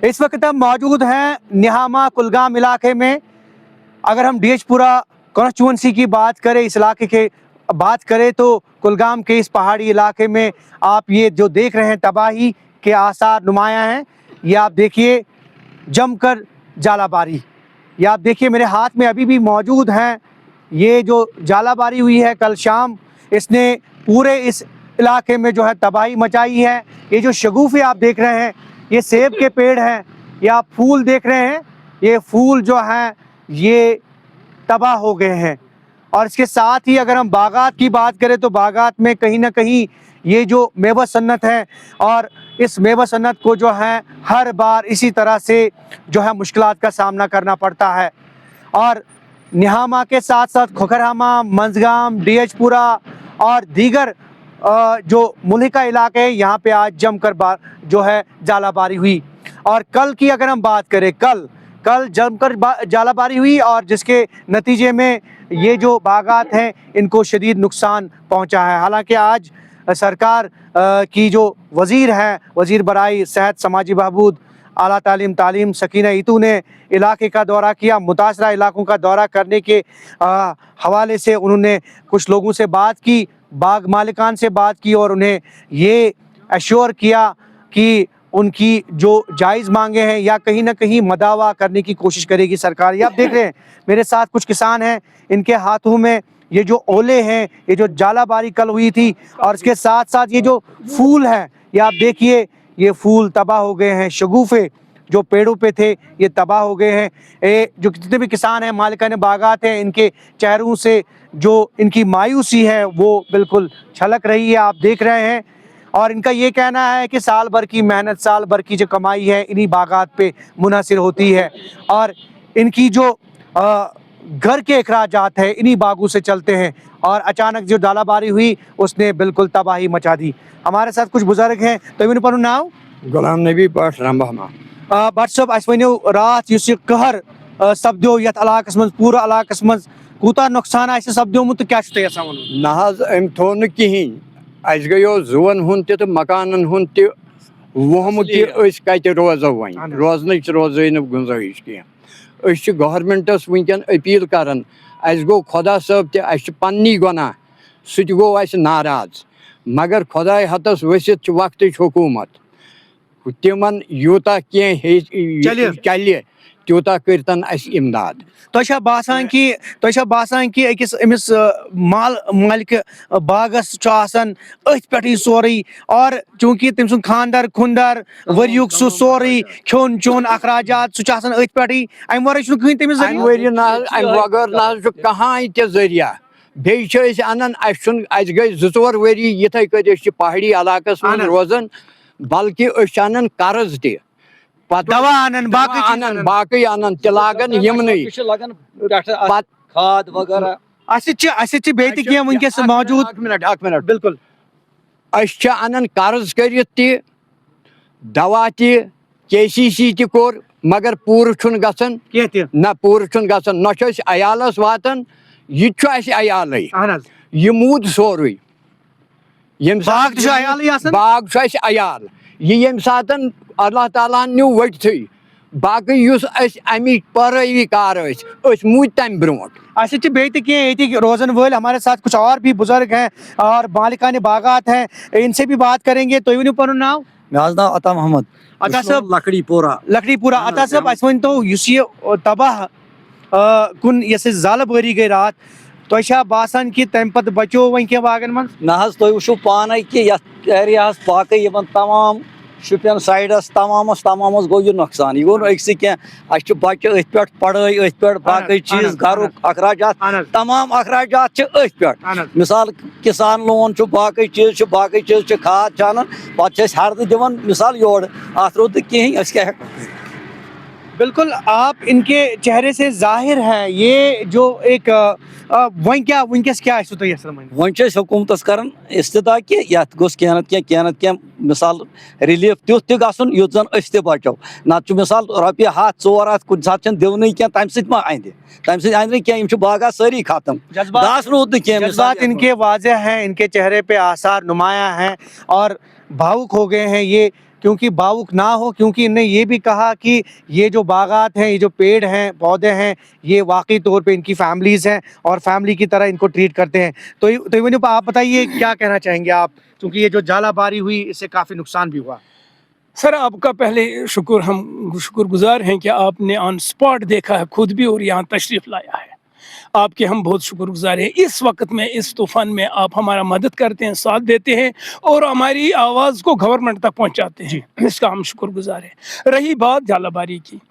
इस वक्त हम मौजूद हैं निहामा कुलगाम इलाके में। अगर हम डीएचपुरा कॉन्स्टिट्यूंसी की बात करें, इस इलाके के बात करें, तो कुलगाम के इस पहाड़ी इलाके में आप ये जो देख रहे हैं तबाही के आसार नुमायां हैं। ये आप देखिए जमकर जालाबारी, ये आप देखिए मेरे हाथ में अभी भी मौजूद हैं। ये जो जालाबारी हुई है कल शाम, इसने पूरे इस इलाके में जो है तबाही मचाई है। ये जो शगुफे आप देख रहे हैं, ये सेब के पेड़ हैं, ये आप फूल देख रहे हैं, ये फूल जो हैं ये तबाह हो गए हैं। और इसके साथ ही अगर हम बागात की बात करें तो बागात में कहीं ना कहीं ये जो मेवा सन्नत है, और इस मेवा सन्नत को जो है हर बार इसी तरह से जो है मुश्किलात का सामना करना पड़ता है। और निहामा के साथ साथ खोखरहामा, मंजगाम, डीएचपुरा और दीगर जो मुल्हिका इलाके हैं, यहाँ पे आज जमकर जो है जालाबारी हुई। और कल की अगर हम बात करें, कल जमकर जालाबारी हुई और जिसके नतीजे में ये जो बागात हैं इनको शदीद नुकसान पहुंचा है। हालांकि आज सरकार की जो वज़ीर हैं, वज़ीर बराई सेहत समाजी बहबूद आला तालीम सकीना ईतू ने इलाके का दौरा किया। मुतासरा इलाकों का दौरा करने के हवाले से उन्होंने कुछ लोगों से बात की, बाग मालिकान से बात की, और उन्हें ये एश्योर किया कि उनकी जो जायज़ मांगे हैं या कहीं ना कहीं मदावा करने की कोशिश करेगी सरकार। ये आप देख रहे हैं मेरे साथ कुछ किसान हैं, इनके हाथों में ये जो ओले हैं, ये जो जालाबारी कल हुई थी, और इसके साथ साथ ये जो फूल हैं, ये आप देखिए ये फूल तबाह हो गए हैं। शगुफे जो पेड़ों पे थे ये तबाह हो गए हैं। जो जितने भी किसान हैं, मालिकान बागात हैं, इनके चेहरों से जो इनकी मायूसी है वो बिल्कुल छलक रही है, आप देख रहे हैं। और इनका ये कहना है कि साल भर की मेहनत, साल भर की जो कमाई है इन्हीं बागात पे मुनहसर होती है, और इनकी जो घर के अखराजात है इन्हीं बागों से चलते हैं। और अचानक जो जालाबारी हुई उसने बिल्कुल तबाही मचा दी। हमारे साथ कुछ बुजुर्ग हैं, तो इन पर नाम गुलाम नबी बट रंबहमा। बट साहब अस वनो रात युस यह कहर सपदो यथ इलाकस मज, पूरा इलाकस मज कूता नुकसान आसि सपदोमुत, क्या छुत यसान वनुन? ना हज अम थो न कहीं अस गयो जुवन हुंद तो मकानन हुंद तो वहमुत कत रोजो वन रोजन रोजै न गुंजाइश कह। गवर्नमेंटस वनकन अपील करान, अस गो खुदा साहब तह पन्नी गुनाह सह गो अस नाराज, मगर खुदा हतस वसित वक्त हुकूमत तिमन यूता चल तूता करतन अस इमदाद। तो बासान कि अकिस अमिस मालिक बागस अथ पे सोरे, और चूंकि तम सुन खानदर खुंदर वरियुक सह सोरे खोन चोन अखराजात सह अथ पे, अम वर कहीं तमिस बगैर ना कहां ते जरिया बेस अनान अस गई 2-4 वरी यथे कत पहाड़ी इलाकस मज रोजान, बल्कि अनान कर्ज त दवा अनन बाकी अनन त लागन यमन खाद वगैरह वनकस मौजूद। मिनट बिल्कुल अस अनन कर्ज कर दवा KCC त कोर, मगर पूर गसन ना पूर गसन ना अयालस वातन, यह अयाल यह मूद सोरे बाग अयाल यह यम सात अल्लाह ताला न्यू वटथ बाकी अमिच पैरवी कार मूद तम ब्रो रोजन वल। हमारे साथ कुछ और भी बुजुर्ग हैं और मालिकान बागात हैं, इनसे भी बात करेंगे। तो वन पन नाव? मे नाव अता मोहम्मद। अता साहब लकड़ीपुरा अता साहब अस वन तो तबाह कुन जालबारी गई रात, तो बासान कि तम पे बचो वन क्या बागन मन? ना तुम वो पान कि एरिया बाकी तमाम शुपियन साइडस तमाम गो यह नुकसान, यह गो अक्स कह बच्चे अथ पे पढ़ाई अथ पे बाकी चीज घर अखराजात तमाम अखराजात अथ पे, मिसाल किसान लोन बाकी चीज खाद अनान पे हरद दिवन मिसाल योर अत रुद कहीं क्या। बिल्कुल आप इनके चेहरे से जाहिर है ये जो एक वनकस क्या वन हुकूमत कर इस्तदा कि यथ गोस कह मिसाल रिलीफ तुथ तुन युथ जन अस बचो, ना मिसाल रुपये 100-4 कुछ सात दिवन कह तम सा अंद कह बागा सारी खत्म, घास रूद जज्बात इनके वाज़ेह हैं, इनके चेहरे पे आसार नुमाया हैं और भावुक हो गए हैं ये, क्योंकि भावुक ना हो, क्योंकि इनने ये भी कहा कि ये जो बागात हैं, ये जो पेड़ हैं, पौधे हैं, ये वाकई तौर पे इनकी फैमिलीज हैं और फैमिली की तरह इनको ट्रीट करते हैं। तो इवन आप बताइए क्या कहना चाहेंगे आप, क्योंकि ये जो जालाबारी हुई इससे काफ़ी नुकसान भी हुआ। सर आपका पहले हम शुक्रगुजार हैं कि आपने ऑन स्पॉट देखा है खुद भी और यहाँ तशरीफ़ लाया है, आपके हम बहुत शुक्रगुजार हैं। इस वक्त में इस तूफ़ान में आप हमारा मदद करते हैं, साथ देते हैं और हमारी आवाज़ को गवर्नमेंट तक पहुँचाते हैं, इसका हम शुक्रगुजार हैं। रही बात जालाबारी की,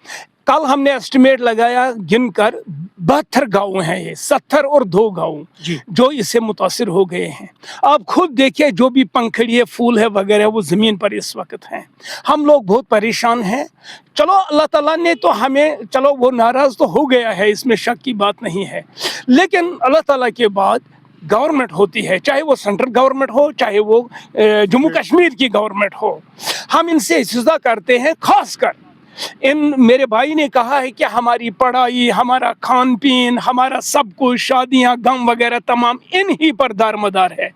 कल हमने एस्टिमेट लगाया गिनकर 72 गाँव हैं, ये 70 और 2 गाँव जो इससे मुतासिर हो गए हैं। आप खुद देखिए जो भी पंखड़िए फूल है वगैरह वो ज़मीन पर इस वक्त हैं। हम लोग बहुत परेशान हैं। चलो अल्लाह ताला ने तो हमें, चलो वो नाराज़ तो हो गया है, इसमें शक की बात नहीं है, लेकिन अल्लाह ताला के बाद गवर्नमेंट होती है, चाहे वो सेंट्रल गवर्नमेंट हो, चाहे वो जम्मू कश्मीर की गवर्नमेंट हो, हम इनसे इस्तिज़ा करते हैं। खासकर मेरे भाई ने कहा है कि हमारी पढ़ाई, हमारा खान पीन, हमारा सब कुछ, शादियां, गम वगैरह तमाम इन ही पर दारमदार है।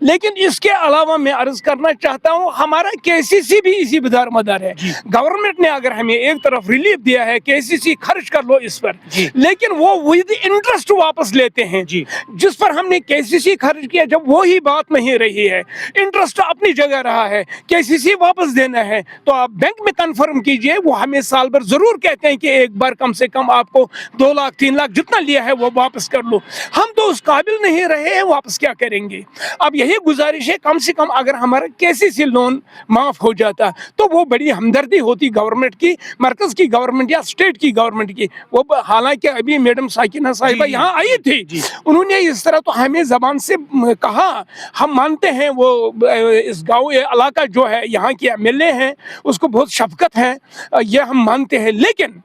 लेकिन इसके अलावा मैं अर्ज करना चाहता हूं हमारा केसीसी भी इसी पर दारमदार है। गवर्नमेंट ने अगर हमें एक तरफ रिलीफ दिया है, केसीसी खर्च कर लो इस पर, लेकिन वो विद इंटरेस्ट वापस लेते हैं। जिस पर हमने केसीसी खर्च किया, जब वो ही बात नहीं रही है, इंटरेस्ट अपनी जगह रहा है, केसीसी वापस देना है, तो आप बैंक में कंफर्म कीजिए, वो हमें साल भर जरूर कहते हैं कि एक बार कम से कम आपको 2 लाख 3 लाख जितना लिया है वो वापस कर लो। हम तो उस काबिल नहीं रहे हैं, वापस क्या करेंगे। अब यही गुजारिश है, कम से कम अगर हमारा केसीसी लोन माफ हो जाता तो वो बड़ी हमदर्दी होती गवर्नमेंट की, मरकज की गवर्नमेंट या स्टेट की गवर्नमेंट की। वो हालांकि अभी मैडम साकिना साहिबा यहाँ आई थी, उन्होंने इस तरह तो हमें जबान से कहा, हम मानते हैं वो इस गाँव इलाका जो है यहाँ की एमएलए हैं, उसको बहुत शफकत है, ये हम मानते हैं, लेकिन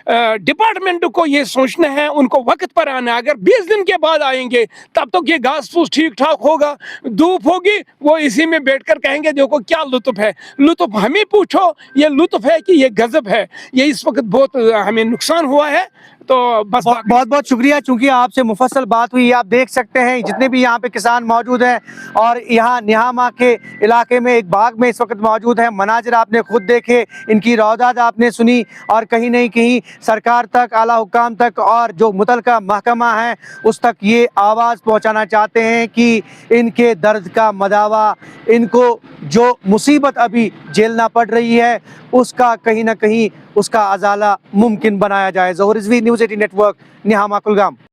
डिपार्टमेंट को ये सोचना है, उनको वक्त पर आना है। अगर 20 दिन के बाद आएंगे तब तक ये घास फूस ठीक ठाक होगा, धूप होगी, वो इसी में बैठकर कहेंगे देखो क्या लुत्फ है। लुत्फ हमें पूछो, ये लुत्फ है कि ये गजब है। ये इस वक्त बहुत हमें नुकसान हुआ है। तो बस बहुत बहुत शुक्रिया, चूंकि आपसे मुफस्सल बात हुई। आप देख सकते हैं जितने भी यहाँ पे किसान मौजूद हैं और यहाँ निहामा के इलाके में एक बाग में इस वक्त मौजूद है। मनाजिर आपने खुद देखे, इनकी रौदात आपने सुनी और कहीं नहीं कहीं सरकार तक, आला हुक्काम तक और जो मुतलका महकमा है उस तक ये आवाज़ पहुँचाना चाहते हैं कि इनके दर्द का मदावा, इनको जो मुसीबत अभी झेलना पड़ रही है उसका कहीं ना कहीं उसका अजाला मुमकिन बनाया जाए। ज़ोहर रिज़वी, न्यूज़ 18 नेटवर्क, निहामा कुलगाम।